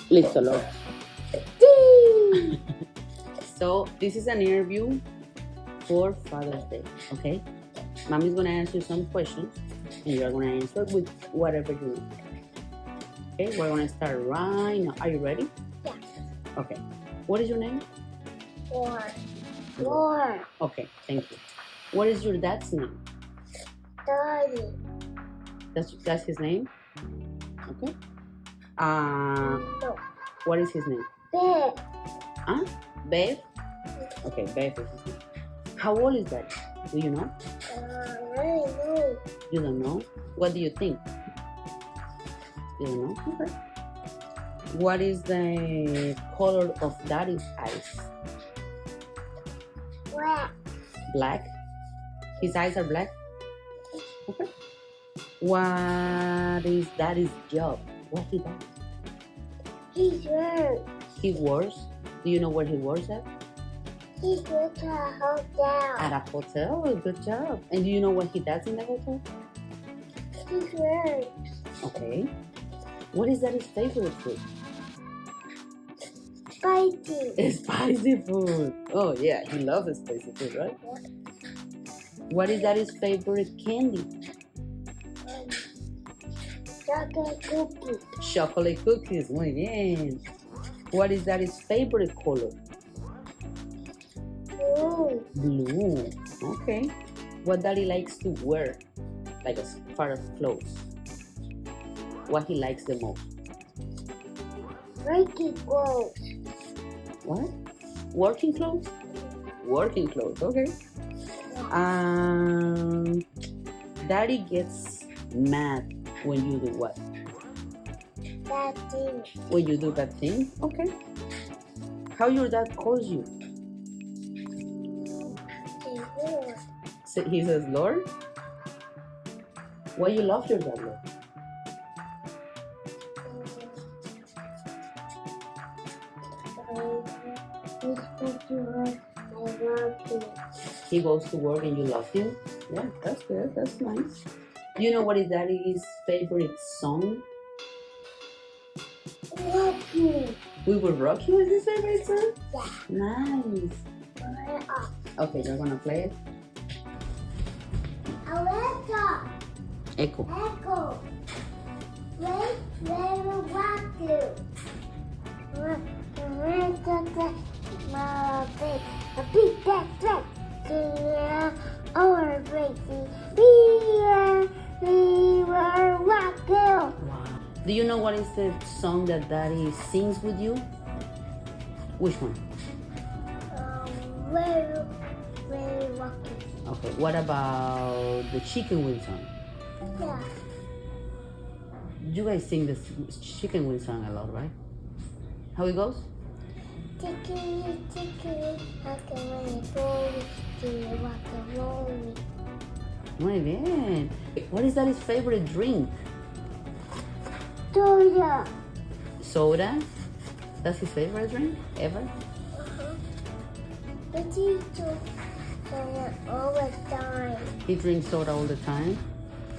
Listo, Laura. So this is an interview for Father's Day, okay? Mommy's gonna ask you some questions and you're gonna answer with whatever you know. Okay, we're gonna start right now. Are you ready? Yeah. Okay. What is your name? War. Okay, thank you. What is your dad's name? Daddy. That's his name? Okay. No. What is his name? Bear. Huh? Babe? Okay, Babe is his name. How old is that? Do you know? I know. You don't know? What do you think? You don't know? Okay. What is the color of daddy's eyes? Black. Black? His eyes are black? Okay. What is daddy's job? What he does? He's work. He works. Do you know where he works at? He's work at a hotel. At a hotel. Good job. And do you know what he does in the hotel? He's work. Okay. What is daddy's favorite food? Spicy. Spicy food. Oh yeah, he loves spicy food, right? What is daddy's favorite candy? Chocolate cookies. Chocolate cookies. Muy bien. What is daddy's favorite color? Blue. Blue. Okay. What daddy likes to wear, like as part of clothes? What he likes the most? Working clothes. What? Working clothes? Working clothes. Okay. Daddy gets mad when you do what? Bad thing. When you do bad things? Okay. How your dad calls you? He says, Lord? Why you love your dad, Lord? He goes to work and you love him? Yeah, that's good. That's nice. You know what is daddy's favorite song? Love you. We Will Rock You is his favorite song? Yeah. Nice. Okay, you're gonna play it? Alexa. Echo. Echo. Wait, where will walk you? A big back track. Our racing. We were walk you. Wow. Do you know what is the song that daddy sings with you? Which one? Where walking? Okay, what about the chicken wing song? Yeah. You guys sing the chicken wing song a lot, right? How it goes? Ticky, walk away, boy, walk away. Muy bien. What is daddy's favorite drink? Soda. Soda? That's his favorite drink ever? The teacher soda all the time. He drinks soda all the time?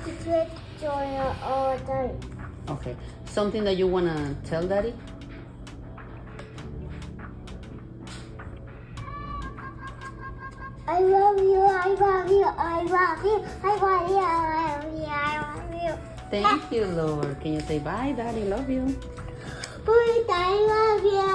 He drinks soda all the time. Okay. Something that you wanna tell daddy? I love you, I love you, I love you, I love you, I love you, I love you. Thank you, Lord. Can you say bye, daddy? Love you. But I love you.